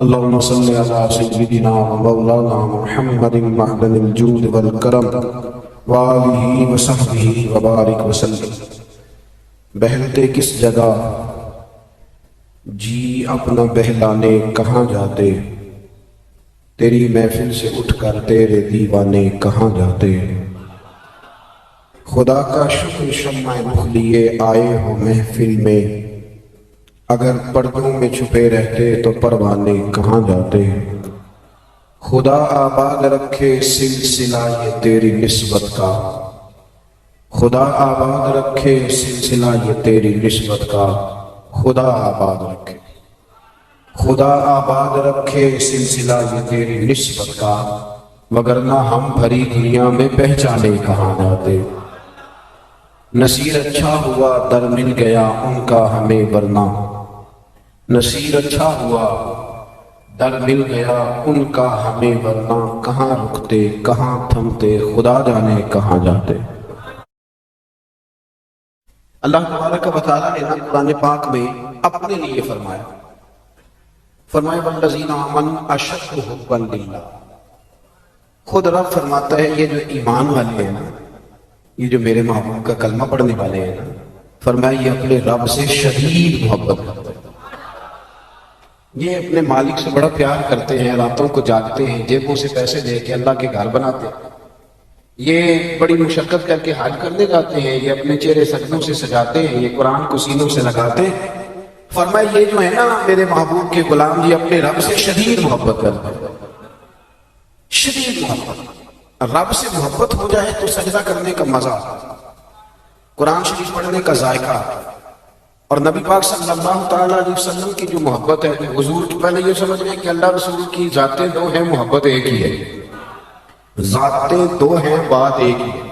اللهم صل على سيدنا ومولانا محمد معدن الجود والکرم وآلہ وصحبہ وبارک وسلم۔ بہلتے کس جگہ جی اپنا بہلانے کہاں جاتے، تیری محفل سے اٹھ کر تیرے دیوانے کہاں جاتے۔ خدا کا شکر شمع رخ لیے آئے ہو محفل میں، اگر پردوں میں چھپے رہتے تو پروانے کہاں جاتے۔ خدا آباد رکھے سلسلہ یہ تیری نسبت کا، خدا آباد رکھے سلسلہ یہ تیری نسبت کا، خدا آباد رکھے، خدا آباد رکھے سلسلہ یہ تیری نسبت کا، وگرنہ ہم بھری دنیا میں پہچانے کہاں جاتے۔ نصیر اچھا ہوا در مل گیا ان کا ہمیں ورنہ، نصیر اچھا ہوا در مل گیا ان کا ہمیں ورنہ، کہاں رکتے کہاں تھمتے خدا جانے کہاں جاتے۔ اللہ تبارک و تعالیٰ نے قرآن پاک میں اپنے لیے فرمایا والذین آمنوا اشد حبا للہ۔ خود رب فرماتا ہے یہ جو ایمان والے ہیں نا، یہ جو میرے محبوب کا کلمہ پڑھنے والے ہیں نا، فرمایا یہ اپنے رب سے شدید محبت کرتے ہیں، یہ اپنے مالک سے بڑا پیار کرتے ہیں، راتوں کو جاگتے ہیں، جیبوں سے پیسے دے کے اللہ کے گھر بناتے ہیں، یہ بڑی مشقت کر کے حج کرنے جاتے ہیں، یہ اپنے چہرے سجدوں سے سجاتے ہیں، یہ قرآن کو سینوں سے لگاتے ہیں۔ فرمایا یہ جو ہے نا میرے محبوب کے غلام، یہ اپنے رب سے شدید محبت کرتے ہیں، شدید محبت۔ رب سے محبت ہو جائے تو سجدہ کرنے کا مزہ، قرآن شریف پڑھنے کا ذائقہ، اور نبی پاک صلی اللہ تعالیٰ علیہ وسلم کی جو محبت ہے، حضور کی پہلے یہ سمجھ لیں کہ اللہ رسول کی ذاتیں دو ہیں، محبت ایک ہی ہے، ذاتیں دو ہیں، بات ایک ہی ہے۔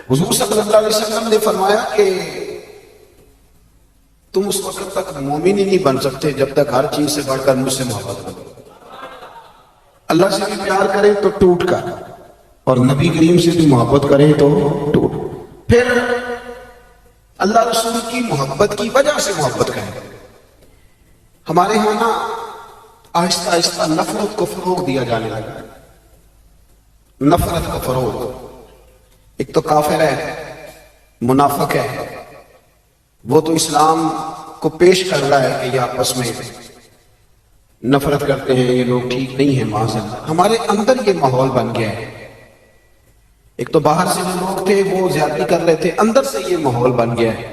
حضور صلی اللہ علیہ وسلم نے فرمایا کہ تم اس وقت تک مومن ہی نہیں بن سکتے جب تک ہر چیز سے بڑھ کر مجھ سے محبت کرو۔ اللہ سے بھی پیار کریں تو ٹوٹ کر، اور نبی کریم سے بھی محبت کریں تو ٹوٹ۔ پھر اللہ رسول کی محبت کی وجہ سے محبت کریں۔ ہمارے ہاں نا آہستہ آہستہ نفرت کو فروغ دیا جانے لگا ہے، نفرت کا فروغ۔ ایک تو کافر ہے، منافق ہے، وہ تو اسلام کو پیش کر رہا ہے کہ یہ آپس میں نفرت کرتے ہیں، یہ لوگ ٹھیک نہیں ہیں، معاذ اللہ۔ ہمارے اندر یہ ماحول بن گیا ہے، ایک تو باہر سے جو لوگ تھے وہ زیادتی کر رہے تھے، اندر سے یہ ماحول بن گیا ہے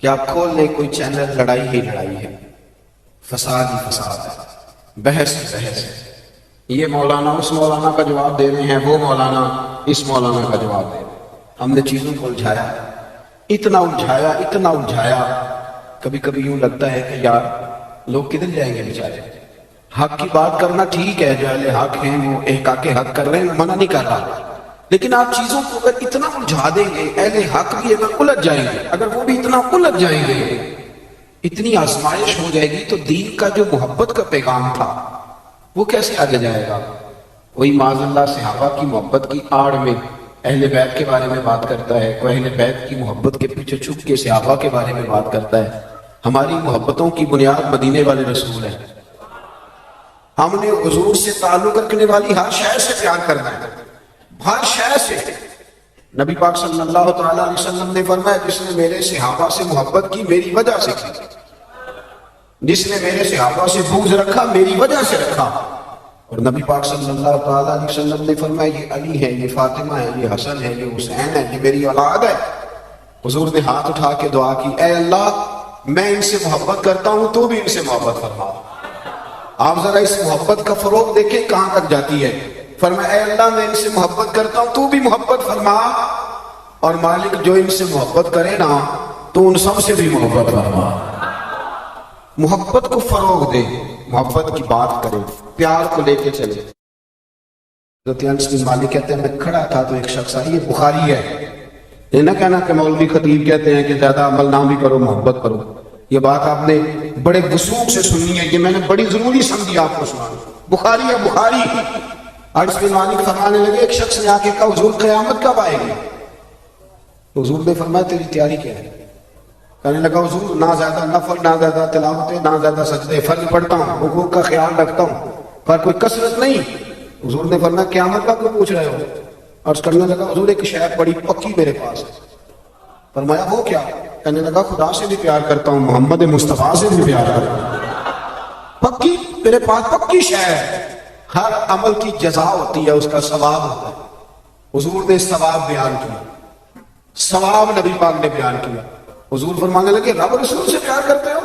کہ آپ کھول لیں کوئی چینل، لڑائی ہی لڑائی ہے، فساد ہی فساد ہے، بحث ہی بحث ہے، یہ مولانا اس مولانا کا جواب دے رہے ہیں، وہ مولانا اس مولانا کا جواب دے رہے ہیں۔ ہم نے چیزوں کو الجھایا، اتنا الجھایا، اتنا الجھایا، کبھی کبھی یوں لگتا ہے کہ یار لوگ کدھر جائیں گے بیچارے۔ حق کی بات کرنا ٹھیک ہے، جو اہل حق ہیں وہ احقاق حق کر رہے ہیں، منع نہیں کر رہا، لیکن آپ چیزوں کو اگر اتنا الجھا دیں گے، اہل حق بھی اگر الجھ جائیں گے، اگر وہ بھی اتنا الجھ جائیں گے، اتنی آزمائش ہو جائے گی تو دین کا جو محبت کا پیغام تھا وہ کیسے آگے جائے گا۔ کوئی معاذ اللہ صحابہ کی محبت کی آڑ میں اہل بیت کے بارے میں بات کرتا ہے، کوئی اہل بیت کی محبت کے پیچھے چھپ کے صحابہ کے بارے میں بات کرتا ہے۔ ہماری محبتوں کی بنیاد مدینے والے رسول ہے، ہم نے حضور سے تعلق رکھنے والی ہر شے سے پیار کرنا ہے، ہر شے سے۔ نبی پاک صلی اللہ تعالیٰ علیہ وسلم نے فرمایا جس نے میرے صحابہ سے محبت کی میری وجہ سے کی، جس نے میرے صحابہ سے بغض رکھا میری وجہ سے رکھا۔ اور نبی پاک صلی اللہ تعالیٰ علیہ وسلم نے فرمایا یہ علی ہے، یہ فاطمہ ہے، یہ حسن ہے، یہ حسین ہے، یہ میری اولاد ہے۔ حضور نے ہاتھ اٹھا کے دعا کی، اے اللہ میں ان سے محبت کرتا ہوں تو بھی ان سے محبت فرما۔ آپ ذرا اس محبت کا فروغ دیکھیں کہاں تک جاتی ہے۔ فرمایا اے اللہ میں ان سے محبت کرتا ہوں تو بھی محبت فرما، اور مالک جو ان سے محبت کرے نا تو ان سب سے بھی محبت فرما۔ محبت کو فروغ دے، محبت کی بات کرے، پیار کو لے کے چلے۔ حضرت انس بن مالک کہتے ہیں میں کھڑا تھا تو ایک شخص آئی، یہ بخاری ہے، یہ نہ کہنا کہ مولوی خطیب کہتے ہیں کہ زیادہ عمل نہ بھی کرو محبت کرو، یہ بات آپ نے بڑے وثوق سے سننی ہے، یہ میں نے بڑی ضروری سمجھی آپ کو سنانا۔ بخاری ہے، بخاری۔ انس بن مالک فرمانے لگے ایک شخص نے آ کے کہا حضور قیامت کب آئے گی؟ تو حضور نے فرمایا تیری تیاری کیا ہے؟ کہنے لگا حضور نہ زیادہ نفل، نہ زیادہ تلاوتیں، نہ زیادہ سجدے، فرض پڑھتا ہوں، حقوق کا خیال رکھتا ہوں، پر کوئی کثرت نہیں۔ حضور نے فرمایا قیامت کا کیوں پوچھ رہے ہو؟ عرض کرنے لگا حضور ایک شے بڑی پکی میرے پاس ہے۔ فرمایا وہ کیا؟ کہنے لگا خدا سے بھی پیار کرتا ہوں، محمد مصطفیٰ سے بھی پیار کرتا ہوں، پکی میرے پاس پکی شے ہے۔ ہر عمل کی جزا ہوتی ہے، اس کا ثواب ہوتا ہے۔ حضور نے ثواب بیان کیا، ثواب نبی پاک نے بیان کیا۔ حضور فرمانے لگے رب رسول سے پیار کرتے ہو؟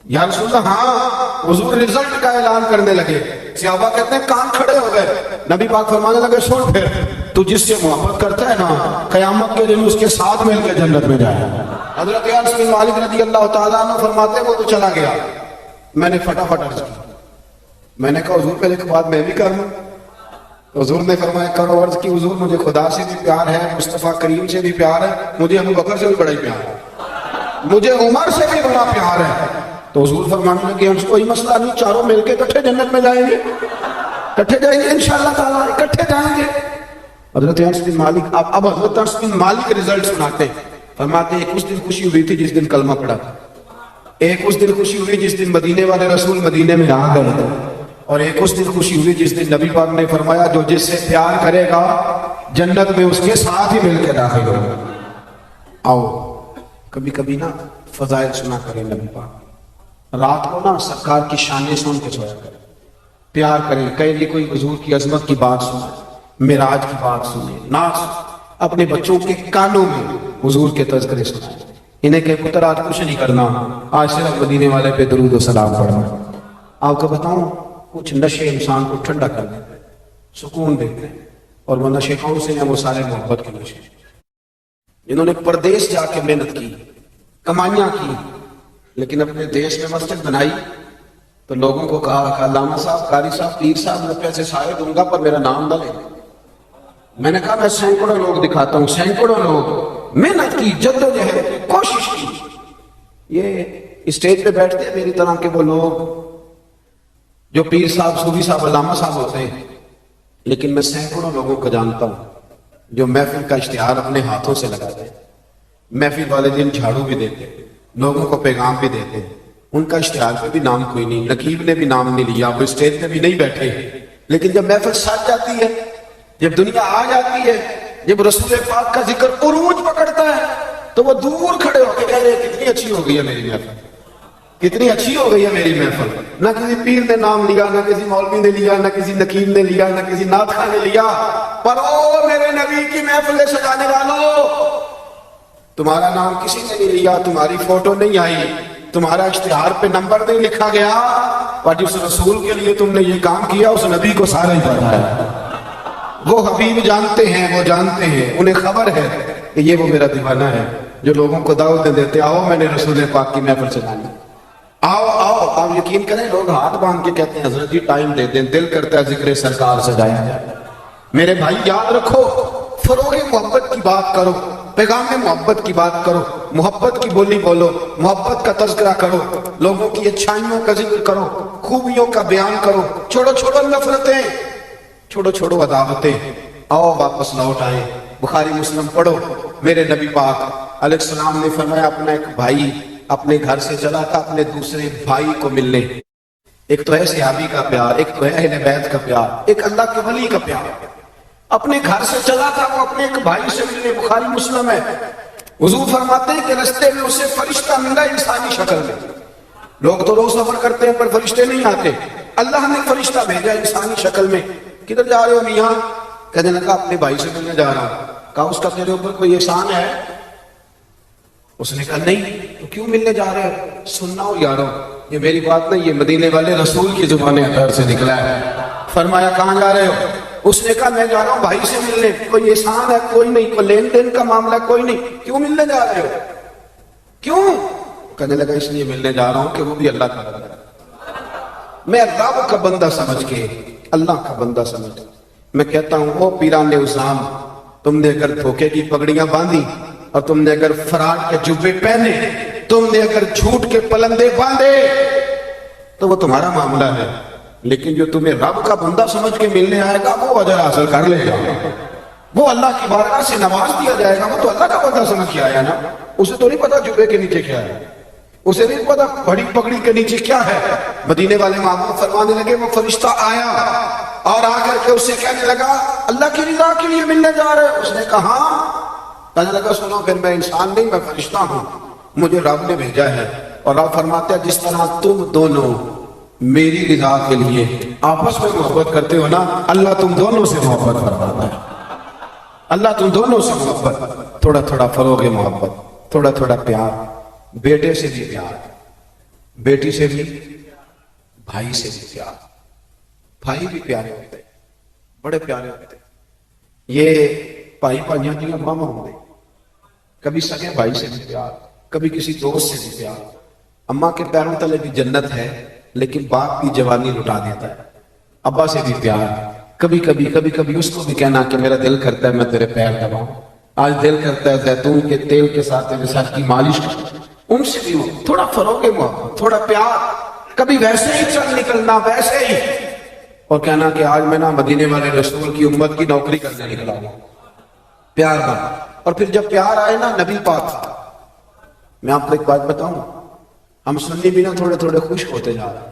یا رسول اللہ ہاں۔ حضور رزلٹ کا اعلان کرنے لگے، صحابہ کہتے ہیں کان کھڑے ہو گئے۔ نبی پاک فرمانے لگے سن پھر، تو جس سے محبت کرتا ہے نا قیامت کے دن اس کے ساتھ مل کے جنت میں جائے۔ حضرت انس بن مالک رضی اللہ تعالیٰ عنہ فرماتے ہیں وہ تو چلا گیا، میں نے فٹافٹ عرض کی، میں نے کہا حضور پہلے ایک بات میں بھی کر لوں؟ حضور نے فرمایا کرو۔ عرض کی حضور مجھے خدا سے بھی پیار ہے، مصطفیٰ کریم سے بھی پیار ہے، مجھے ابو بکر سے بھی بڑا ہی پیار ہے، مجھے عمر سے بھی بڑا پیار ہے۔ تو حضور فرمانے لگے ہم کوئی مسئلہ نہیں، چاروں مل کے اکٹھے جنت میں جائیں گے، اکٹھے جائیں گے انشاءاللہ تعالیٰ، اکٹھے جائیں گے۔ حضرت انس بن مالک اب حضرت انس بن مالک رزلٹ سناتے ہیں، فرماتے ہیں ایک اس دن خوشی ہوئی تھی جس دن کلمہ پڑھا، ایک اس دن خوشی ہوئی جس دن مدینے والے رسول مدینے میں آ گئے تھے، اور ایک اس دن خوشی ہوئی جس دن نبی پاک نے فرمایا جو جس سے پیار کرے گا جنت میں اس کے ساتھ ہی مل کے داخل ہوگا۔ آؤ کبھی کبھی نا فضائل سنا کریں، نبی پاک رات کو نا سرکار کی شانیں سن کے سویا کریں، پیار کریں، کہیں گے کوئی حضور کی عظمت کی بات سنیں، معراج کی بات سنیں، ناز اپنے بچوں کے کانوں میں حضور کے تذکرے سنائیں، انہیں کہ پتر آج کچھ نہیں کرنا، آج صرف مدینے والے پہ درود و سلام پڑھنا۔ آپ کو بتاؤں کچھ نشے انسان کو ٹھنڈا کر دیتے ہیں، سکون دیتے ہیں، اور وہ نشے کون سے ہیں؟ وہ سارے محبت کے نشے، جنہوں نے پردیس جا کے محنت کی، کمائیاں کی، لیکن اپنے دیش میں مسجد بنائی تو لوگوں کو کہا کہ علامہ صاحب، قاری صاحب، پیر صاحب میں پیسے سارے دوں گا پر میرا نام نہ لیں۔ میں نے کہا میں سینکڑوں لوگ دکھاتا ہوں، سینکڑوں لوگ محنت کی، جدوجہد، کوشش کی۔ یہ اسٹیج پہ بیٹھتے ہیں میری طرح کے وہ لوگ جو پیر صاحب، صوفی صاحب، علامہ صاحب ہوتے ہیں، لیکن میں سینکڑوں لوگوں کو جانتا ہوں جو محفل کا اشتہار اپنے ہاتھوں سے لگاتے ہیں، محفل والے دن جھاڑو بھی دیتے ہیں، لوگوں کو پیغام بھی دیتے ہیں، ان کا اشتہار پہ بھی نام کوئی نہیں، نقیب نے بھی نام نہیں لیا، وہ اسٹیج پہ بھی نہیں بیٹھے، لیکن جب محفل سج جاتی ہے، جب دنیا آ جاتی ہے، جب رسول پاک کا ذکر عروج پکڑتا ہے تو وہ دور کھڑے ہو کے کہہ رہے ہیں کتنی اچھی ہو گئی ہے میری محفل، کتنی اچھی ہو گئی ہے میری محفل۔ نہ کسی پیر نے نام لیا، نہ کسی مولوی نے لیا، نہ کسی نقیب نے لیا، نہ کسی نعت خواہ نے لیا، پر او میرے نبی کی محفلیں سجانے والوں، تمہارا نام کسی نے نہیں لیا، تمہاری فوٹو نہیں آئی، تمہارا اشتہار پہ نمبر نہیں لکھا گیا، اور جس رسول کے لیے تم نے یہ کام کیا اس نبی کو سارا ہی پتا ہے، وہ حبیب جانتے ہیں، وہ جانتے ہیں، انہیں خبر ہے کہ یہ وہ میرا دیوانہ ہے جو لوگوں کو دعوتیں دیتے آؤ میں نے رسول پاک کی محفل سجانی، آؤ آؤ۔ آپ یقین کریں لوگ ہاتھ باندھ کے کہتے ہیں حضرت جی ٹائم دے دیں، دل کرتا ہے ذکر سرکار سجایا جائے۔ میرے بھائی یاد رکھو، فروغ محبت کی بات کرو، پیغام محبت کی بات کرو، محبت کی بولی بولو، محبت کا تذکرہ کرو، لوگوں کی اچھائیوں کا ذکر کرو، خوبیوں کا بیان کرو، چھوڑو چھوڑو نفرتیں، چھوڑو چھوڑو عداوتیں، آؤ واپس لوٹ آئے۔ بخاری مسلم پڑھو، میرے نبی پاک علیہ السلام نے فرمایا اپنا ایک بھائی اپنے گھر سے چلا تھا اپنے دوسرے بھائی کو ملنے، ایک تو ہے صحابی کا پیار، ایک تو ہے اہل بیت کا پیار، ایک اللہ کے ولی کا پیار، اپنے گھر سے چلا تھا وہ اپنے ایک بھائی سے ملنے، بخاری مسلم ہے۔ حضور فرماتے ہیں کہ رستے میں اسے فرشتہ ملا انسانی شکل میں، لوگ تو روز سفر کرتے ہیں پر فرشتے نہیں آتے، اللہ نے فرشتہ بھیجا انسانی شکل میں۔ کدھر جا رہے ہو میاں؟ کہنے لگا اپنے بھائی سے ملنے جا رہا ہوں۔ کہا اس کا تیرے اوپر کوئی احسان ہے؟ اس نے کہا نہیں۔ تو کیوں ملنے جا رہے ہو؟ سننا ہو یارو، یہ میری بات نہیں، یہ مدینے والے رسول کی زبان اطہر سے نکلا ہے۔ فرمایا کہاں جا رہے ہو؟ اس نے کہا میں جا رہا ہوں بھائی سے ملنے، کوئی احسان ہے؟ کوئی نہیں، کوئی لین دین کا معاملہ کوئی نہیں، کیوں ملنے جا رہے ہو؟ کیوں؟ کہنے لگا اس لیے ملنے جا رہا ہوں کہ وہ بھی اللہ کا بندہ ہے، میں رب کا بندہ سمجھ کے، اللہ کا بندہ سمجھ کے میں کہتا ہوں او پیران عظام، تم نے اگر دھوکے کی پگڑیاں باندھی اور تم نے اگر فراڈ کے جبے پہنے، تم نے اگر جھوٹ کے پلندے باندھے تو وہ تمہارا معاملہ ہے، لیکن جو تمہیں رب کا بندہ سمجھ کے ملنے آئے گا وہ اجر حاصل کر لے گا، وہ اللہ کی بارگاہ سے نواز دیا جائے گا، وہ تو اللہ کا بندہ سمجھ کے آیا نا، اسے تو نہیں پتا جبے کے نیچے کیا ہے، اسے نہیں پتا بڑی پگڑی کے نیچے کیا ہے۔ مدینے والے محبوب فرمانے لگے وہ فرشتہ آیا اور آ کر کے اس سے کہنے لگا اللہ کی رضا کے لیے ملنے جا رہے؟ اس نے کہا کہنے لگا سنو پھر میں انسان نہیں، میں فرشتہ ہوں، مجھے رب نے بھیجا ہے۔ اور رب فرماتے ہیں جس طرح تم دونوں میری رضا کے لیے آپس میں محبت کرتے ہو نا، اللہ تم دونوں سے محبت فرماتا ہے، اللہ تم دونوں سے محبت، تھوڑا تھوڑا فروغ محبت، تھوڑا تھوڑا پیار، بیٹے سے بھی پیار، بیٹی سے بھی، بھائی سے بھی پیار۔ بھائی بھی پیارے ہوتے ہیں، بڑے پیارے ہوتے ہیں۔ یہ بھائی بھائیاں کی ماما ہوتے، کبھی سگے بھائی سے بھی پیار، کبھی کسی دوست سے بھی پیار۔ اماں کے پیروں تلے بھی جنت ہے لیکن باپ کی جوانی لٹا دیتا ہے۔ ابا سے بھی پیار، کبھی کبھی اس کو بھی کہنا کہ میرا دل کرتا ہے میں تیرے پیر دباؤں، آج دل کرتا ہے زیتون کے تیل کے ساتھ تیرے ساتھ کی مالش کروں۔ ان سے بھی تھوڑا فروغ محبت، تھوڑا پیار، کبھی ویسے ہی چل نکلنا، ویسے ہی، اور کہنا کہ آج میں نا مدینے والے رسول کی امت کی نوکری کرنے نکلا ہوں، پیار بنا۔ اور پھر جب پیار آئے نا نبی پاک، میں آپ کو ایک بات بتاؤں، ہم سننے بھی نا تھوڑے تھوڑے خوش ہوتے جا رہے ہیں۔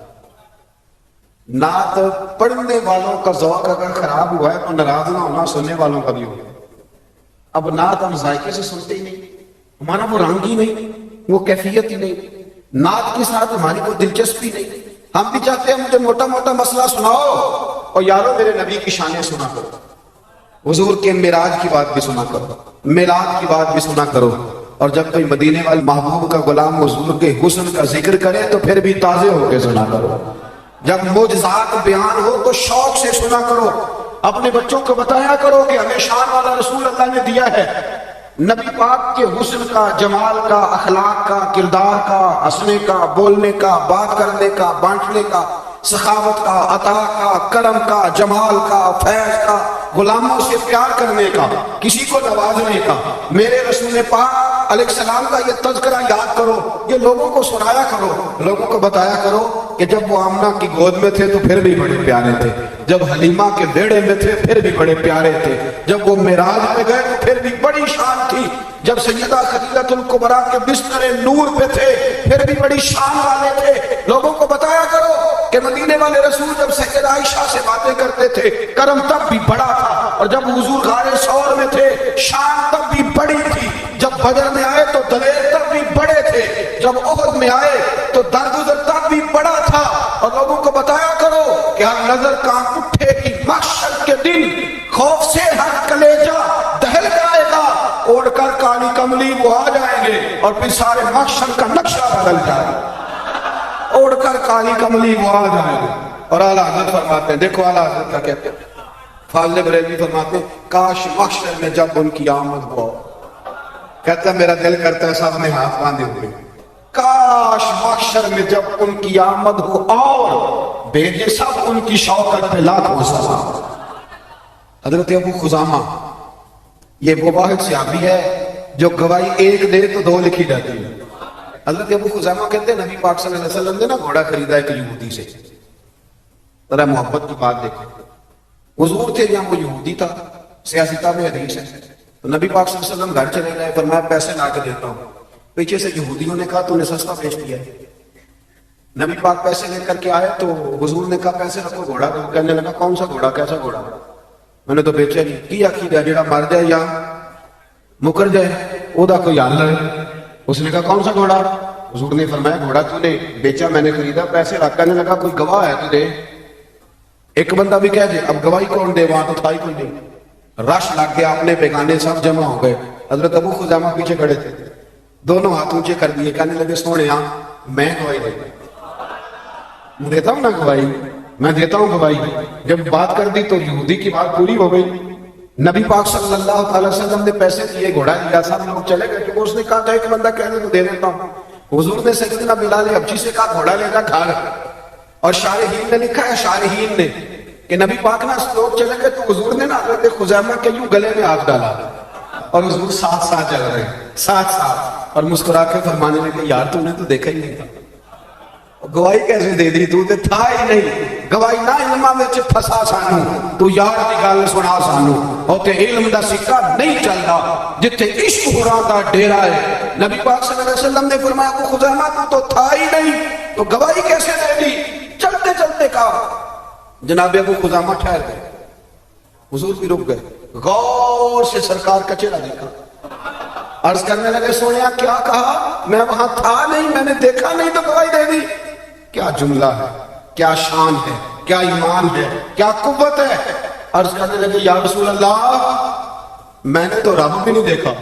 نعت پڑھنے والوں کا ذوق اگر خراب ہوا ہے تو ناراض نہ ہونا سننے والوں کا بھی ہوگا۔ اب نعت ہم ذائقے سے سنتے ہی نہیں، ہمارا وہ رنگ ہی نہیں، وہ کیفیت ہی نہیں، نعت کے ساتھ ہماری کوئی دلچسپی نہیں۔ ہم بھی چاہتے ہیں مجھے موٹا موٹا مسئلہ سناؤ اور یارو میرے نبی کی شانیں سنا کرو، حضور کے معراج کی بات بھی سنا کرو، میلاد کی بات بھی سنا کرو، اور جب کوئی مدینے والے محبوب کا غلام حضور کے حسن کا ذکر کرے تو پھر بھی تازے ہو کے سنا کرو، جب معجزات بیان ہو تو شوق سے سنا کرو۔ اپنے بچوں کو بتایا کرو کہ ہمیں شان والا رسول اللہ نے دیا ہے، نبی پاک کے حسن کا، جمال کا، اخلاق کا، کردار کا، ہنسنے کا، بولنے کا، بات کرنے کا، بانٹنے کا، سخاوت کا، عطا کا، کرم کا، جمال کا، فیض کا، غلاموں سے پیار کرنے کا، کسی کو نوازنے کا۔ میرے رسول پاک علیہ السلام کا یہ تذکرہ یاد کرو، یہ لوگوں کو سنایا کرو، لوگوں کو بتایا کرو کہ جب وہ آمنہ کی گود میں تھے تو پھر بھی بڑے پیارے تھے، جب حلیمہ کے بیڑے میں تھے پھر بھی بڑے پیارے تھے، جب وہ معراج میں گئے تو پھر بھی بڑی شان تھی، جب سیدہ خدیجہ الکبریٰ کے بستر نور پہ تھے پھر بھی بڑی شان والے تھے۔ لوگوں کو بتایا کرو کہ مدینے والے رسول جب سیدہ عائشہ سے باتیں کرتے تھے کرم تب بھی بڑا تھا، اور جب حضور غار ثور میں تھے شان تب بھی بڑی تھی، جب بدر میں آئے تو دلیر تب بھی بڑے تھے، جب احد میں آئے تو درگزر تب بھی بڑا تھا۔ اور لوگوں کو بتایا کرو کہ ہر نظر کانپ اٹھے کہ محشر کے دن خوف سے ہر کلیجہ دہل جائے گا، اوڑھ کر کالی کملی وہ آ جائیں گے اور پھر سارے محشر کا نقشہ بدل جائے گا، اوڑھ کر کالی کملی وہ آ جائیں گے۔ اور اعلیٰ حضرت فرماتے ہیں، دیکھو اعلیٰ حضرت کا کہتے ہیں، فاضل بریلوی فرماتے ہیں کاش محشر میں جب ان کی آمد ہو، کہتا ہے میرا دل کرتا ہے سب نے ہاتھ باندھے ہوئے، کاش محشر میں جب ان کی آمد ہو اور بھیجے سب ان کی شوکت پہ لاکھوں سلام۔ حضرت ابو خزامہ یہ وہ واحد صحابی ہے جو گواہی ایک دے تو دو لکھی جاتی ہے۔ حضرت ابو خزامہ کہتے ہیں نبی پاک صلی اللہ علیہ وسلم نے نا گھوڑا خریدا ایک یہودی سے، ذرا محبت کی بات دیکھیں، حضور تھے یا وہ یہودی تھا، سیاستہ میں حدیث ہے، تو نبی پاک صلی اللہ علیہ وسلم گھر چلے گئے، فرمایا پیسے لا کے دیتا ہوں، پیچھے سے یہودیوں نے کہا تو نے سستا بیچ دیا ہے۔ نبی پاک پیسے لے کر کے آئے تو حضور نے کہا پیسے رکھو گھوڑا دو، کہنے لگا کون سا گھوڑا، کیسا گھوڑا، میں نے تو بیچا نہیں، کیا کیا جڑا مر جائے یا مکر جائے او دا کوئی حل ہے۔ اس نے کہا کون سا گھوڑا، حضور نے فرمایا گھوڑا تو نے بیچا میں نے خریدا، پیسے رکھ، کہنے لگا کوئی گواہ ہے تو دے۔ ایک بندہ بھی کہہ دے، اب گواہی کون دے، وہاں تو تھا ہی کوئی نہیں، رش لگ گیا، اپنے بیگانے سب جمع ہو گئے، حضرت ابو خزامہ پیچھے کھڑے تھے، دونوں ہاتھ اونچے کر دیے، کہنے لگے سونے ہاں میں گواہی دیتا ہوں نا، گواہی میں دیتا ہوں گواہی۔ جب بات کر دی تو یہودی کی بات پوری ہو گئی، نبی پاک صلی اللہ علیہ وسلم نے پیسے دیے، گھوڑا دیا، سب لوگ چلے گئے، کہ اس نے کہا تھا ایک بندہ کہنے تو دے دیتا ہوں، حضور نے سیدنا بلال حبشی سے کہا گھوڑا لے جا گھر، اور شارحین نے لکھا ہے، شارحین نے کہ نبی پاک نہ لوگ چلے گئے تو حضور نے نا حضرت خزیمہ کے یوں گلے میں ہاتھ ڈالا اور حضور ساتھ ساتھ چل رہے ہیں، ساتھ ساتھ، اور مسکرا کے فرمانے لگے یار تو نے تو دیکھا ہی نہیں تھا، گواہی کیسے دے دی؟ تو تے تھا ہی نہیں، گواہی نہ علماء وچ پھسا سانو، تو یار دی گل سنا سانو، او تے علم دا سکہ نہیں چلدا جتھے عشق حراں دا ڈیرا ہے۔ نبی پاک صلی اللہ علیہ وسلم نے فرمایا ابو خزیمہ تو تھا ہی نہیں، تو گواہی کیسے دے دی؟ چلتے چلتے کہا۔ جناب ابو خزیمہ ٹھہر گئے، حضور بھی رک گئے، غور سے سرکار کا چہرہ دیکھا، عرض کرنے لگے سونیا کیا کہا؟ میں وہاں تھا نہیں، میں نے دیکھا نہیں تو گواہی دے دی۔ کیا جملہ ہے، کیا شان ہے، کیا ایمان ہے، کیا قوت ہے۔ عرض کرنے لگے یا رسول اللہ میں نے تو رب بھی نہیں دیکھا،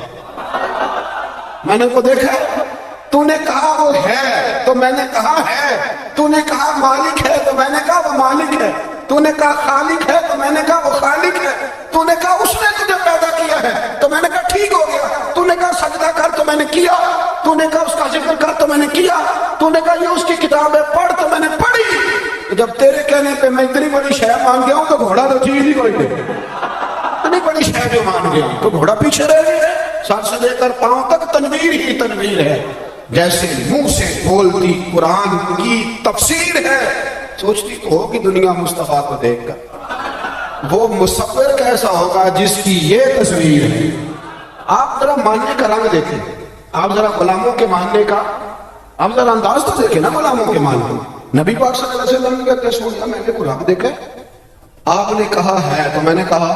میں نے وہ دیکھا ہے، تو نے کہا وہ ہے تو میں نے کہا ہے، تو نے کہا مالک ہے تو میں نے کہا وہ مالک ہے، تو نے کہا خالق ہے تو میں نے کہا وہ خالق ہے، تو نے کہا اس نے تجھے پیدا کیا ہے تو میں نے کہا ٹھیک ہو گیا، تو نے کہا سجدہ کر تو میں نے کیا، تو نے کہا اس کا ذکر کر تو میں نے کیا، تو نے کہا یہ اس کی کتاب ہے پڑھ تو میں نے پڑھی۔ جب تیرے کہنے پہ میں اتنی بڑی شے مان گیا ہوں تو گھوڑا تو چیز ہی کوئی نہیں، اتنی بڑی شے جو مان گیا تو گھوڑا پیچھے رہ گیا۔ سر سے لے کر پاؤں تک تنویر ہی تنویر ہے، جیسے منہ سے بولتی قرآن کی تفسیر ہے۔ سوچتی تو ہوگی دنیا مصطفیٰ کو دیکھ کر وہ مصور کیسا ہوگا جس کی یہ تصویر ہے۔ آپ ذرا ماننے کا رنگ دیکھیں، آپ ذرا غلاموں کے ماننے کا، آپ ذرا انداز تو دیکھیں نا غلاموں کے ماننے۔ نبی پاک صلی اللہ علیہ وسلم نے کہتے سنیا میں نے قرآن دیکھا، آپ نے کہا ہے تو میں نے کہا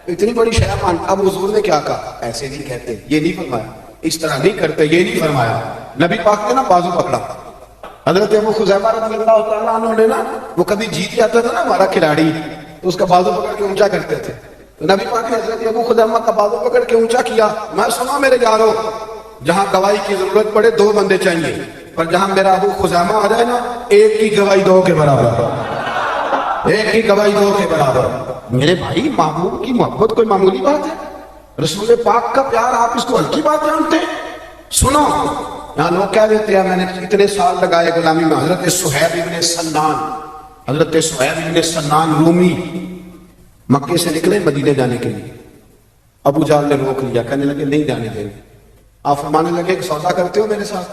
اتنی بڑی شے مان۔ اب حضور نے کیا کہا؟ ایسے نہیں کہتے، یہ نہیں فرمایا، اس طرح نہیں کرتے، یہ نہیں فرمایا۔ نبی پاک نے نا بازو پکڑا، حضرت ابو خزیمہ رضی اللہ تعالیٰ عنہ نے نا، وہ کبھی جیت جاتا تھا نا ہمارا کھلاڑی تو اس کا بازو پکڑ کے اونچا کرتے تھے، تو نبی پاک نے حضرت ابو خزیمہ کا بازو پکڑ کے اونچا کیا۔ میں سنا میرے یارو جہاں گواہی کی ضرورت پڑے 2 بندے چاہیے، پر جہاں میرا ابو خزیمہ آ جائے نا ایک کی گواہی 2 کے برابر، ایک کی گواہی 2 کے برابر۔ میرے بھائی محبوب کی محبت کوئی معمولی بات ہے؟ رسول پاک کا پیار آپ اس کو ہلکی بات جانتے ہیں؟ سنو یہاں لوگ کہہ دیتے ہیں میں نے اتنے سال لگائے غلامی میں۔ حضرت سہیب ابن سنان، حضرت سہیب ابن سنان رومی مکے سے نکلے مدینے جانے کے لیے، ابو جہل نے روک لیا، کہنے لگے نہیں جانے دیں گے۔ آپ فرمانے لگے ایک سودا کرتے ہو میرے ساتھ؟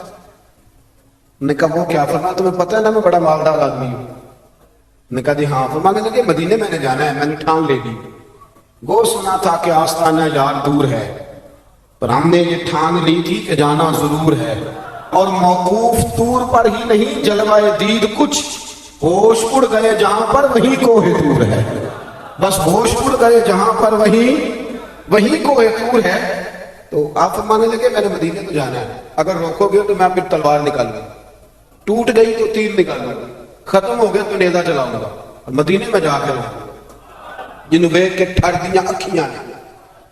نے کہا وہ کیا؟ فرمایا تمہیں پتہ ہے نا میں بڑا مالدار آدمی ہوں۔ نے کہا جی ہاں۔ فرمانے لگے مدینے میں نے جانا ہے، میں نے ٹھان لے لی، گو سنا تھا کہ آستانہ یار دور ہے، پر ہم نے یہ ٹھان لی تھی کہ جانا ضرور ہے، اور موقوف طور پر ہی نہیں جلوائے دید کچھ، ہوش اڑ گئے جہاں پر وہی کوہ طور ہے، بس ہوش اڑ گئے جہاں پر وہی کوہ طور ہے۔ تو آپ فرمانے لگے میں نے مدینے تو جانا ہے، اگر روکو گے تو میں پھر تلوار نکالوں گا، ٹوٹ گئی تو تیر نکالوں گا، ختم ہو گیا تو نیزہ چلاؤں گا، اور مدینے میں جا کے رہوں گا۔ جنہوں ویکھ کے ٹھر دیاں اکھیاں نے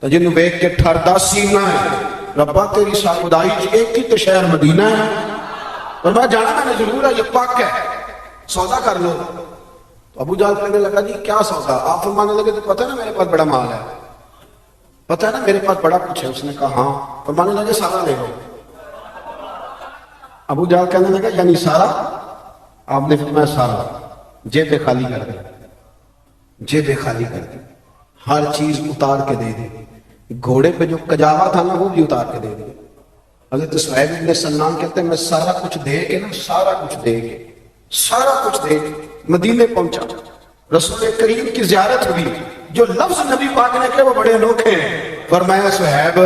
تو جنہوں ویکھ کے ٹھردا سینہ ہے، ربا تیری خدائی جی ایک ہی تو شہر مدینہ ہے، اور میں جانا میں نے ضرور ہے، یہ پاک ہے، سودا کر لو۔ تو ابو جہل کہنے لگا جی کیا سودا؟ آپ فرمانے لگے تو پتہ ہے نا میرے پاس بڑا مال ہے، پتہ ہے نا میرے پاس بڑا کچھ ہے۔ اس نے کہا ہاں۔ فرمانے لگے سارا لے لو۔ ابو جہل کہنے لگا یعنی سارا؟ آپ نے فرمایا سارا، جیبیں خالی کر دے، جیبیں خالی کر دے، ہر چیز اتار کے دے دے، گھوڑے پہ جو کجاوا تھا نا وہ بھی اتار کے دے دے۔ حضرت سہیب ابن سنان کہتے ہیں میں سارا کچھ دے کے نا، سارا کچھ دے کے، سارا کچھ دے کے مدینے پہنچا۔ رسول کریم کی زیارت ہوئی، جو لفظ نبی پاک نے کہے وہ بڑے انوکھے ہیں۔ فرمایا سہیب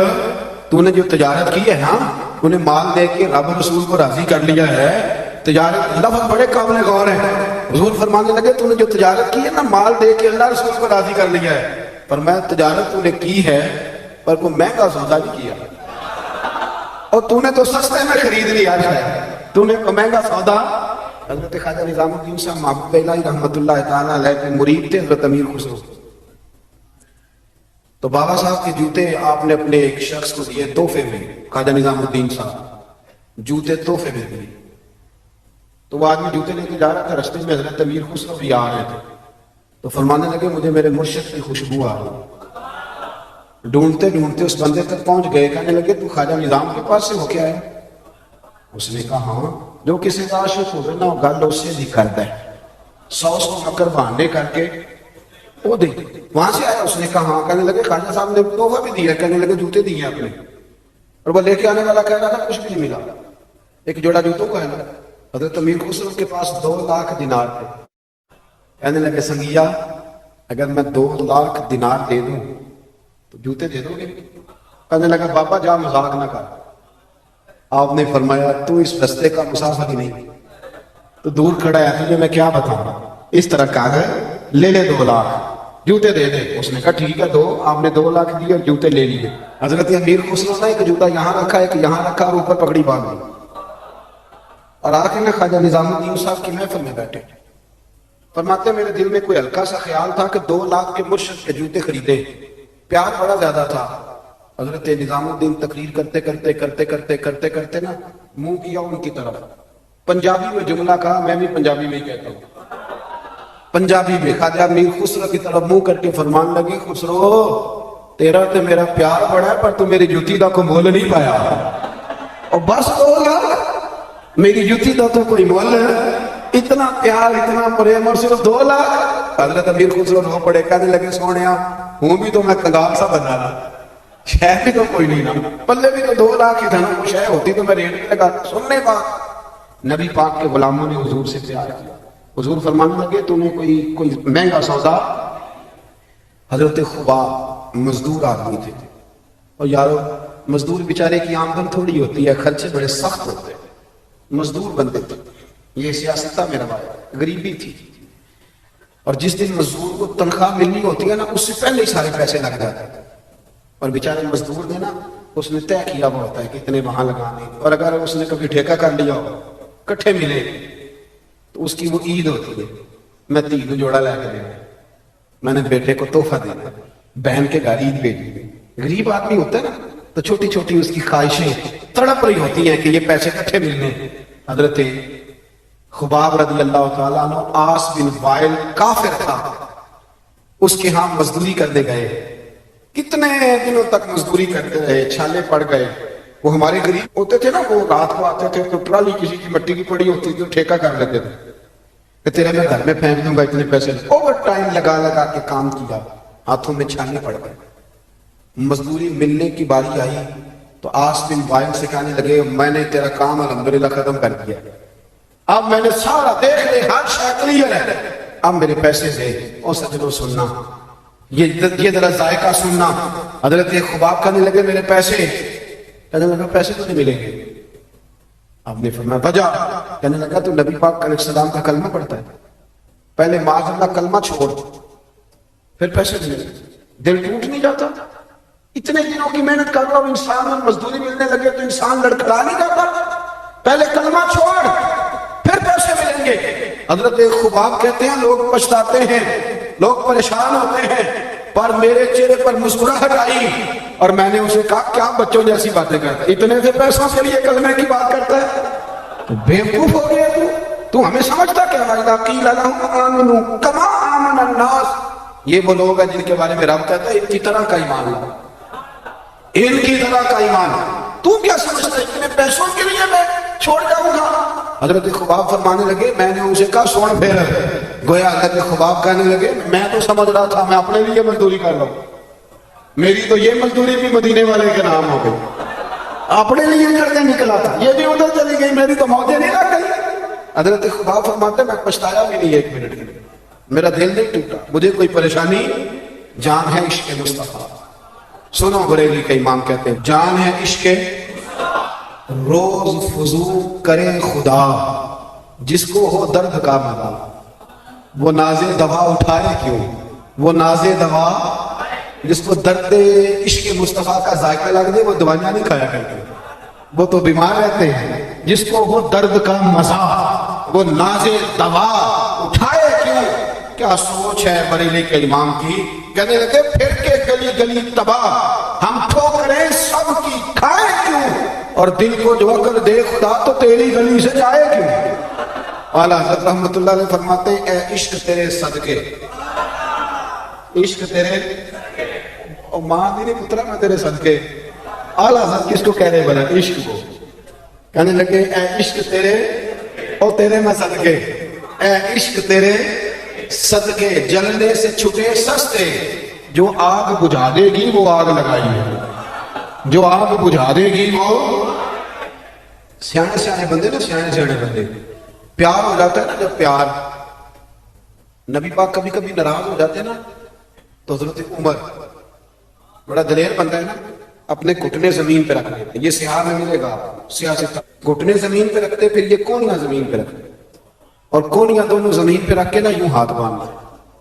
تو نے جو تجارت کی ہے نا، انہیں مال دے کے رب رسول کو راضی کر لیا ہے، تجارت لفظ بڑے قابل غور ہیں۔ حضور فرمانے لگے تو نے جو تجارت کی ہے نا، مال دے کے اللہ رسول کو راضی کر لیا ہے۔ فرمایا تجارت تو نے کی ہے پر کوئی مہنگا سودا نہیں کیا، اور تو نے تو سستے میں خرید لیا ہے، تو نے کوئی مہنگا سودا۔ حضرت خواجہ نظام الدین صاحب محبوب الہی رحمت اللہ تعالیٰ علیہ کے مرید تھے حضرت امیر خسرو۔ تو بابا صاحب کے جوتے آپ نے اپنے ایک شخص کو دیے تحفے میں، خواجہ نظام الدین صاحب جوتے تحفے میں دیے۔ تو وہ آدمی جوتے لے کے جا رہا تھا، رستے میں حضرت امیر خسرو بھی آ رہے تھے، تو فرمانے لگے مجھے میرے مرشد کی خوشبو آ رہی۔ ڈھونڈتے ڈھونڈتے اس بندے تک پہنچ گئے، کہنے لگے تو خواجہ نظام کے پاس سے ہو کے آئے؟ اس نے کہا ہاں۔ جو کسی کا عاشق ہو نا وہ گل اس سے بھی کرتا ہے، 100 مکر بہانے کر کے وہ دے وہاں سے آیا۔ اس نے کہا ہاں۔ کہنے لگے خواجہ صاحب نے تحفہ بھی دیا، کہنے لگے جوتے دیے آپ نے، اور وہ لے کے آنے والا کہہ رہا تھا کچھ بھی نہیں ملا، ایک جوڑا جوتوں کو ہے نا۔ حضرت امیر خسرو کے پاس 2 لاکھ دینار تھے. کہنے لگے سنگیا اگر میں 2 لاکھ دینار دے دوں تو جوتے دے دو گے؟ کہنے لگا بابا جا مذاق نہ کر. آپ نے فرمایا تو اس رستے کا مسافر ہی نہیں، تو دور کھڑا ہے تجھے میں کیا بتاؤں. اس طرح کہا ہے لے لے 2 لاکھ جوتے دے دے. اس نے کہا ٹھیک ہے دو. آپ نے 2 لاکھ دیے اور جوتے لے لیے. حضرت امیر خسرو نے ایک جوتا یہاں رکھا ایک یہاں رکھا اور اوپر پگڑی باندھ لی، اور آخر میں خواجہ نظام الدین صاحب کی محفل میں بیٹھے. فرماتے میرے دل میں کوئی ہلکا سا خیال تھا کہ 2 لاکھ کے مرشد کے جوتے خریدے. پیار بڑا زیادہ تھا. حضرت نظام الدین تقریر کرتے کرتے کرتے کرتے کرتے کرتے نا منہ کیا ان کی طرف. پنجابی میں جملہ کہا، میں بھی پنجابی میں ہی کہتا ہوں. پنجابی میں خواجہ امیر خسرو کی طرف منہ کر کے فرمان لگی خسرو تیرا تے میرا پیار بڑا ہے پر تو میری جوتی دا کو مول نہیں پایا. اور بس 2 لاکھ میری جوتی دا تو کوئی مول ہے. اتنا پیار اتنا پریم اور صرف 2 لاکھ. حضرت امیر خسرو رو پڑے کہنے لگے سونیا ہوں بھی تو میں کنگال سا بنا رہا، شہ بھی تو کوئی نہیں نا، پلے بھی تو 2 لاکھ ہی تھا نا، شہ ہوتی تو میں ریٹ بھی لگا. سننے پاک نبی پاک کے غلاموں نے حضور سے پیار کیا. حضور فرمانے لگے تو نے کوئی مہنگا سودا. حضرت خباب مزدور آدمی تھے، اور یارو مزدور بیچارے کی آمدن تھوڑی ہوتی ہے، خرچے بڑے سخت ہوتے ہیں. مزدور بندے تھے. یہ سیاست تھا میرا بھائی، غریبی تھی. اور جس دن مزدور کو تنخواہ ملنی ہوتی ہے نا اس سے پہلے ہی سارے پیسے لگ جاتے ہیں. اور بیچارے مزدور نے نا اس نے طے کیا ہوا ہوتا ہے کہ اتنے وہاں لگانے، اور اگر اس نے کبھی ٹھیکہ کر لیا ہو کٹھے ملے تو اس کی وہ عید ہوتی ہے. میں 3 جوڑا لے کے دیا، میں نے بیٹے کو تحفہ دیا، بہن کے گھر عید بھیجی. غریب آدمی ہوتا ہے نا تو چھوٹی چھوٹی اس کی خواہشیں تڑپ رہی ہوتی ہیں کہ یہ پیسے کٹھے ملنے. حضرت خباب رضی اللہ تعالیٰ عنہ آس بن وائل کافر تھا، اس کے ہاں مزدوری کرنے گئے. کتنے دنوں تک مزدوری کرتے رہے، چھالے پڑ گئے. وہ ہمارے غریب ہوتے تھے نا، وہ رات کو آتے تھے تو ٹرالی کسی کی مٹی کی پڑی ہوتی تھی تو ٹھیکہ کر لیتے تھے کہ تیرے میں گھر میں پھینک دوں گا اتنے پیسے. اوور ٹائم لگا لگا کے کام کیا، ہاتھوں میں چھالے پڑ گئے. مزدوری ملنے کی باری آئی تو آس بن وائل سے کہنے لگے میں نے تیرا کام الحمدللہ ختم کر دیا، اب میں نے سارا دیکھ لے ہر شے کلیئر ہے، اب میرے پیسے دے. اور سجنوں سننا، یہ ذرا ذائقہ سننا. حضرت خباب کہنے لگے میرے پیسے. کہنے لگا پیسے تو نہیں ملیں گے. آپ نے فرمایا بجا. کہنے لگا تو نبی پاک علیہ السلام کا کلمہ پڑھتا ہے، پہلے معاذ اللہ کلمہ چھوڑ پھر پیسے ملے. دل ٹوٹ نہیں جاتا؟ اتنے دنوں کی محنت کر رہا ہوں، انسان میں مزدوری ملنے لگے تو انسان لڑکھڑا نہیں جاتا؟ پہلے کلمہ چھوڑ پھر پیسے ملیں گے. حضرت خباب کہتے ہیں لوگ پچھتاتے ہیں، لوگ پریشان ہوتے ہیں، پر میرے چہرے پر مسکراہٹ آئی اور میں نے اسے کہا کیا بچوں جیسی باتیں کرتا ہے، اتنے سے پیسوں کے لیے کلمے کی بات کرتا ہے؟ تو بیوقوف ہو گیا تو ہمیں سمجھتا کیا؟ وَإِذَا قِيلَ لَهُمْ آمِنُوا كَمَا آمَنَ النَّاسُ. یہ وہ لوگ ہیں جن کے بارے میں رب کہتا ہے ان کی طرح کا ایمان لا، ان کی طرح کا ایمان. تو کیا سمجھتا ہے اتنے پیسوں کے لیے میں چھوڑ جاؤں گا؟ حضرت خباب فرمانے لگے میں نے اسے کہا سوڑ پھیر. گویا حضرت خباب کہنے لگے میں تو سمجھ رہا تھا میں اپنے لیے مزدوری کر رہا ہوں، میری تو یہ مزدوری بھی مدینے والے کے نام ہو گئی، اپنے لیے کرنے نکلا تھا، یہ بھی ادھر چلی گئی، میری تو موتیں نہیں لگ گئی. حضرت خباب فرماتے میں پچھتایا بھی نہیں 1 منٹ کے لیے، میرا دل نہیں ٹوٹا، مجھے کوئی پریشانی. جان ہے عشق مصطفیٰ. سنو بریلی کا امام کہتے ہیں جان ہے عشق روز فضو کرے خدا، جس کو ہو درد کا ملا وہ ناز دوا اٹھائے کیوں. وہ ناز دوا جس کو درد عشق مصطفیٰ کا ذائقہ لگ دے وہ دوائیاں نہیں کھایا کرتے، وہ تو بیمار رہتے ہیں. جس کو ہو درد کا مزہ وہ ناز دوا اٹھائے کیوں. کیا سوچ ہے بریلی کے امام کی. کہنے لگے پھر کے گلی گلی تباہ ہم ٹھوکریں سب کی کھائے کیوں، اور دل کو جو کر دے خدا تو تیری گلی سے جائے کیوں. اعلیٰ حضرت رحمت اللہ علیہ فرماتے ہیں اے عشق تیرے صدقے، عشق تیرے اور ماں نہیں پترا میں تیرے صدقے. اعلیٰ حضرت کس کو کہہ رہے بنا عشق کو. کہنے لگے اے عشق تیرے اور تیرے میں صدقے، اے عشق تیرے صدقے جلنے سے چھٹے سستے، جو آگ بجھا دے گی وہ آگ لگائیے، جو آگ بجھا دے گی وہ. سیانے سیانے بندے نا، سیانے سیانے بندے پیار ہو جاتا ہے نا جب پیار، نبی پاک کبھی کبھی ناراض ہو جاتے ہیں نا تو حضرت عمر بڑا دلیر بندہ ہے نا، اپنے گھٹنے زمین پہ رکھ لیتے، یہ سیاہ میں ملے گا سیاست، گھٹنے زمین پہ رکھتے، پھر یہ کونیاں زمین پہ رکھتے اور کونیاں دونوں زمین پہ رکھ کے نا یوں ہاتھ باندھتے،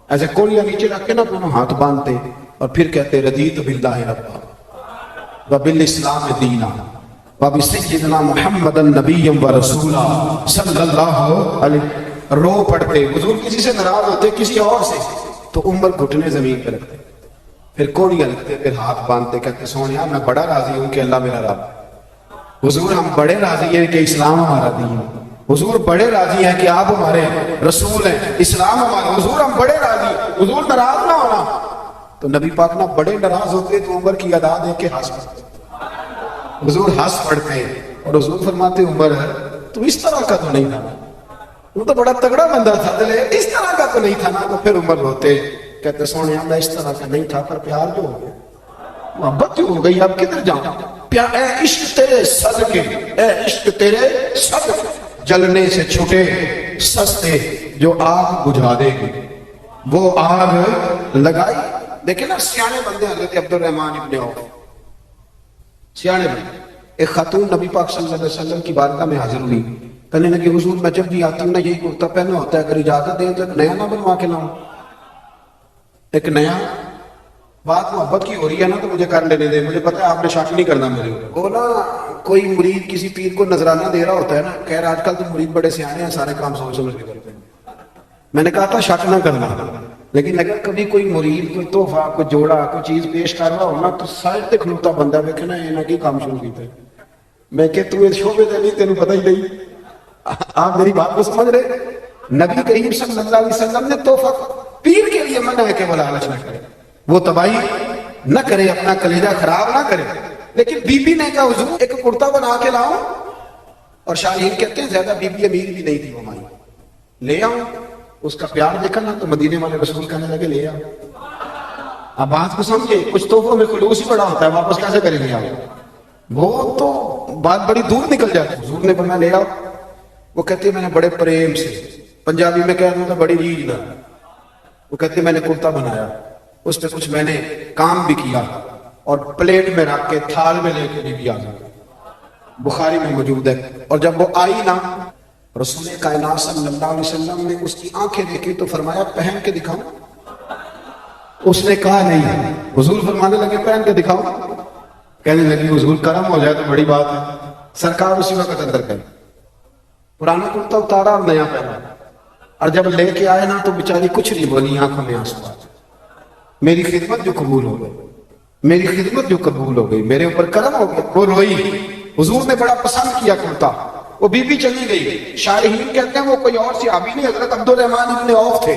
ایسے کونیاں نیچے رکھ کے نا دونوں ہاتھ باندھتے اور پھر کہتے رضیت باللہ ربا وبالاسلام دینا وبسیدنا محمد النبی ورسولا صلی اللہ علیہ، رو پڑتے، حضور کسی سے ناراض ہوتے کسی اور سے تو عمر گھٹنے زمین پہ رکھتے، پھر کونیاں رکھتے، پھر ہاتھ باندھتے، کہتے سونیا میں بڑا راضی ہوں کہ اللہ میرا رب، حضور ہم بڑے راضی ہیں کہ اسلام ہمارا دین، حضور بڑے راضی ہیں کہ آپ ہمارے رسول ہیں، اسلام ہمارا، حضور ہم بڑے راضی ہیں، حضور ناراض نہ ہونا۔ تو نبی پاک نہ بڑے ناراض ہوتے تو عمر کی ادا دے کے ہنس پڑتے، حضور ہنس پڑتے اور حضور فرماتے عمر تو اس طرح کا تو نہیں تھا، وہ تو بڑا تگڑا بندہ تھا، اس طرح کا تو نہیں تھا نا، تو پھر عمر روتے کہتے سونے میں اس طرح کا نہیں تھا، پر پیار جو ہو گیا، محبت جو ہو گئی، اب کدھر جاؤں، اے عشق تیرے صدقے، اے عشق تیرے صدقے، جلنے سے چھٹے سستے جو آگ بجھا دے گی وہ آگ لگائی۔ دیکھیں نا سیانے بندے حضرت عبد الرحمن ابن عوف، سیانے بندے، ایک خاتون نبی پاک صلی اللہ علیہ وسلم کی بارگاہ میں حاضر ہوئی، کہنے لگی حضور میں جب بھی آتی ہوں نا یہی کرتا پہنا ہوتا ہے، اگر اجازت دیں تو ایک نیا نہ بنوا کے لاؤں، ایک نیا، بات محبت کی ہو رہی ہے نا تو مجھے کر لینے دے، مجھے پتا ہے آپ نے شک نہیں کرنا میرے اوپر۔ وہ نا کوئی مرید کسی پیر کو نذرانہ دے رہا ہوتا ہے نا، کہہ رہا آج کل تو مرید بڑے سیانے ہیں، سارے کام سوچ سمجھ کے کرتے ہیں، میں نے کہا تھا شک نہ کرنا، لیکن اگر کبھی کوئی مرید کوئی تحفہ کوئی جوڑا کوئی چیز پیش کر رہا ہونا تو سائڈ تے کھلوتا بندہ ویکھنا یہ نہ کی کام شروع کیتا ہے، میں کہ تو اس شعبے تے نہیں، تینوں پتہ ہی نہیں، آپ میری بات کو سمجھ رہے؟ نبی کریم صلی اللہ علیہ وسلم نے تحفہ پیر کے لیے منع ہے کہ وہ لالچ نہ کرے، وہ تباہی نہ کرے، اپنا کلیجہ خراب نہ کرے، لیکن بی بی نے کہا حضور ایک کرتا بنا کے لاؤں، اور شاہین کہتے ہیں زیادہ بی بی امیر بھی نہیں تھی وہ مائی، لے آؤں، اس کا پیار دیکھا نا تو مدینے والے رسول کہنے لگے لے آؤ۔ اب بات کو سمجھے، کچھ تحفوں میں خلوص ہی بڑا ہوتا ہے، واپس کیسے کریں گے آپ، وہ تو بات بڑی دور نکل جاتی ہے، حضور نے فرمایا لے آؤ، وہ کہتے میں نے بڑے پریم سے، پنجابی میں کہہ دوں تو بڑی ریج نہ، وہ کہتے میں نے کرتا بنایا، اس پہ کچھ میں نے کام بھی کیا اور پلیٹ میں رکھ کے تھال میں لے کے بھی آ گئی، بخاری میں موجود ہے، اور جب وہ آئی نا رسول کائنات صلی اللہ علیہ وسلم نے اس کی آنکھیں دیکھی تو فرمایا پہن کے دکھاؤ، اس نے کہا نہیں، حضور فرمانے لگے پہن کے دکھاؤ، کہنے لگی حضور کرم ہو جائے تو بڑی بات ہے، سرکار اسی وقت اندر گئے، پرانا کرتا اتارا اور نیا پہنا، اور جب لے کے آئے نا تو بیچاری کچھ نہیں بولی، آنکھوں میں آنسو آ گئے، میری خدمت جو قبول ہو گئی، میری خدمت جو قبول ہو گئی، میرے اوپر کرم ہو گیا، وہ روئی، حضور نے بڑا پسند کیا کرتا، وہ بی بی چلی گئی، شارحین کہتے ہیں وہ کوئی اور صحابی نہیں، حضرت عبد الرحمن ابن عوف تھے،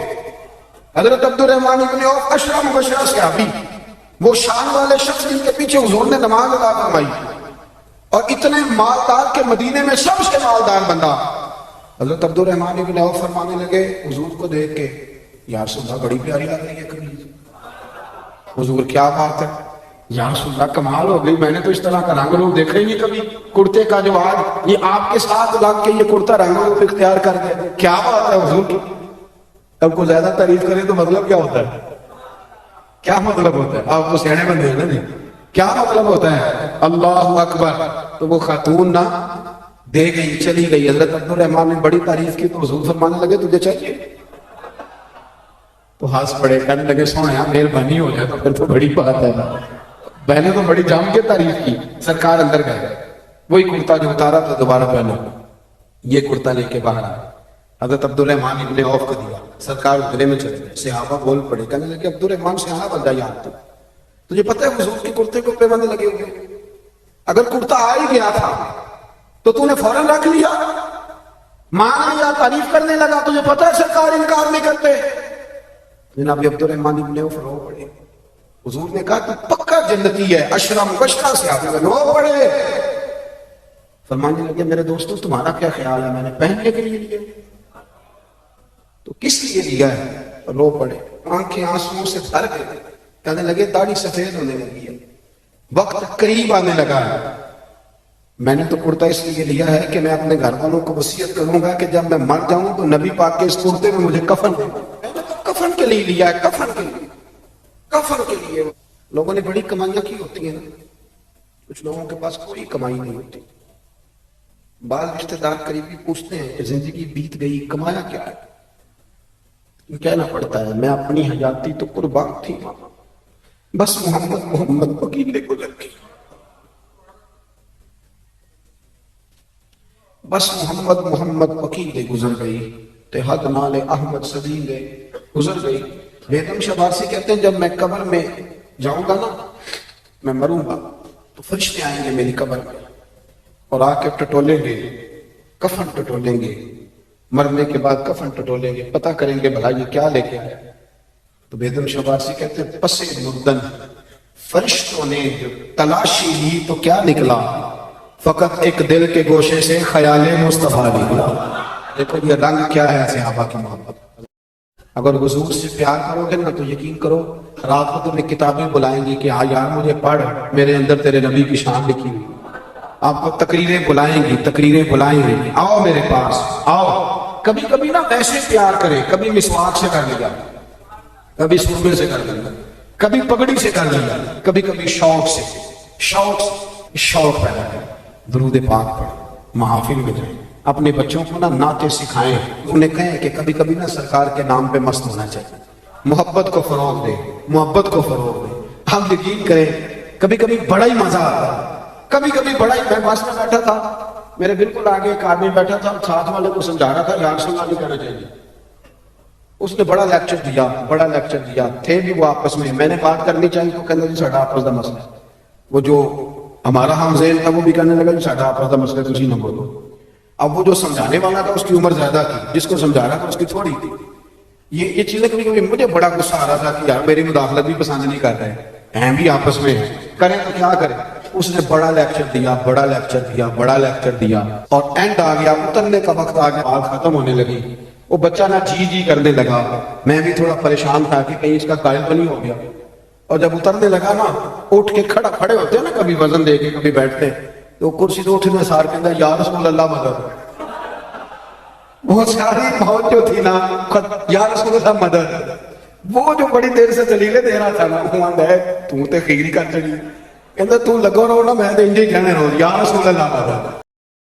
حضرت عبد الرحمن ابن عوف اشرف مبشرہ صحابی، وہ شان والے شخص جن کے پیچھے حضور نے نماز ادا فرمائی، اور اتنے مالدار کے مدینے میں سب سے مالدار بندہ، حضرت عبد الرحمن ابن عوف فرمانے لگے حضور کو دیکھ کے یا رسول اللہ بڑی پیاری لگ رہی ہے کبھی، حضور کیا بات ہے یا رسول اللہ کمال ہو گئی، میں نے تو اس طرح کا رنگ روپ دیکھا ہی نہیں کبھی، کرتے کا جو آج یہ آپ کے ساتھ لگ کے یہ کرتا رنگ روپ اختیار کر گئے، کیا بات ہے حضور کی، اب کو زیادہ تعریف کریں تو مطلب کیا ہوتا ہے، کیا مطلب ہوتا ہے، آپ کو سیانے بندے ہیں نا، کیا مطلب ہوتا ہے، اللہ اکبر، تو وہ خاتون نہ دے گئی چلی گئی، حضرت عبد الرحمن نے بڑی تعریف کی تو حضور فرمانے لگے تجھے چاہیے، تو ہنس پڑے، کہنے لگے سونا مہربانی ہو جائے تو پھر تو بڑی بات ہے، میں نے تو بڑی جام کے تعریف کی، سرکار اندر گئے، وہی کرتا جو اتارا تو دوبارہ پہنا، یہ کرتا لے کے باہر آیا، حضرت عبد الرحمن ابن عوف کو دیا، سرکار اتنے میں چلے گئے، صحابہ بول پڑے، کہنے لگے عبد الرحمن سیاح بندہ یاد تو تجھے پتہ ہے حضور کے کرتے کو پیمانے لگے ہوئے، اگر کرتا آ ہی گیا تھا تو تو نے فوراً رکھ لیا، مان لیا، تعریف کرنے لگا، تجھے پتہ ہے سرکار انکار نہیں کرتے، جناب عبد الرحمن ابن عوف رو پڑے، حضور نے کہا تو پکا جنتی ہے، اشرم بشرا سے آپ نے رو پڑے، فرمانے لگے میرے دوستوں تمہارا کیا خیال ہے، میں نے پہننے کے لیے لیا، تو کس لیے لیا ہے، رو پڑے، آنکھیں آنسوؤں سے بھر گئے، کہنے لگے داڑھی سفید ہونے لگی ہے، وقت قریب آنے لگا ہے، میں نے تو کرتا اس لیے لیا ہے کہ میں اپنے گھر والوں کو وصیت کروں گا کہ جب میں مر جاؤں تو نبی پاک کے اس کرتے میں مجھے کفن دے. میں نے تو کفن کے لیے لیا ہے, کفن کے لیے, کفن کے لیے. لوگوں نے بڑی کمائیاں کی ہوتی ہیں نا, کچھ لوگوں کے پاس کوئی کمائی نہیں ہوتی. بعض رشتہ دار قریبی پوچھتے ہیں کہ زندگی بیت گئی, کمایا کیا ہے؟ کہنا پڑتا ہے میں اپنی حیاتی تو قربان تھی, بس محمد محمد وکیل کو لگ گئی, بس محمد محمد وکیل گزر گئی, تحد نال احمد صدیق گزر گئی. بیگم شباسی کہتے ہیں جب میں قبر میں جاؤں گا نا, میں مروں گا تو فرشتے آئیں گے میری قبر میں اور آ کے ٹٹولیں گے, کفن ٹٹولیں گے, مرنے کے بعد کفن ٹٹولیں گے, پتہ کریں گے بھلا یہ کیا لے کے آئے. تو بیگم شباسی کہتے ہیں پس مردن فرشتوں نے جو تلاشی لی تو کیا نکلا, فقط ایک دل کے گوشے سے خیال مصطفیٰ نکلا. دیکھو یہ رنگ کیا ہے صحابہ کی محبت. اگر حضور سے پیار کرو گے نا تو یقین کرو رات کو تمہیں کتابیں بلائیں گی کہ ہاں یار مجھے پڑھ, میرے اندر تیرے نبی کی شان لکھی ہوئی. آپ کو تقریریں بلائیں گی, تقریریں بلائیں گی, آؤ میرے پاس آؤ. کبھی کبھی نا ویسے پیار کرے, کبھی مسواک سے کر لیا, کبھی سرمے سے کر لیا, کبھی پگڑی سے کر لیا, کبھی کبھی شوق سے, شوق پیدا کرے. درود پاک پڑھ, محافل میں جائیں, اپنے بچوں کو نا نعتیں سکھائیں, انہیں کہیں کہ کبھی کبھی نا سرکار کے نام پہ مست ہونا چاہیے. محبت کو فروغ دیں, محبت کو فروغ دیں. ہم یقین کریں کبھی کبھی بڑا ہی مزہ آتا ہے, کبھی کبھی بڑا ہی. میں بس میں بیٹھا تھا, میرے بالکل آگے ایک آدمی بیٹھا تھا, ساتھ والے کو سمجھا رہا تھا یا رسول اللہ نہیں کہنا چاہیے. اس نے بڑا لیکچر دیا, بڑا لیکچر دیا. تھے بھی وہ آپس میں, میں نے بات کرنی چاہیے تو کہنا جی ساڈا آپس دا مسئلہ. وہ جو ہمارا ہم ذہن تھا وہ بھی کہنے لگا جی ساڈا آپس دا مسئلہ تسی نہ بولو. اب وہ جو سمجھانے والا تھا اس کی عمر زیادہ تھی, جس کو سمجھا رہا تھا اس کی تھوڑی تھی. یہ چیزیں کبھی کبھی مجھے بڑا غصہ آ رہا تھا کہ یار میری مداخلت بھی پسند نہیں کر رہے ہیں بھی آپس میں, کریں تو کیا کریں. اس نے بڑا لیکچر دیا, بڑا لیکچر دیا, بڑا لیکچر دیا, اور اینڈ آ گیا, اترنے کا وقت آ گیا, بات ختم ہونے لگی. وہ بچہ نا جی کرنے لگا. میں بھی تھوڑا پریشان تھا کہ کہیں اس کا قائل تو نہیں ہو گیا. اور جب اترنے لگا نا, اٹھ کے کھڑے ہوتے ہیں نا, کبھی وزن دے کے کبھی بیٹھتے, تو کرسی تو اٹھنے سار کہتا یا رسول اللہ مدد. وہ ساری موت جو تھی نا, یا رسول اللہ مدد, وہ جو بڑی دیر سے دلیلیں دے رہا تھا نا, وہ تو تے خیری کر چلی, کہتا تو لگو رہو نا, میں تو انجے کہنے رہو یا رسول اللہ مدد.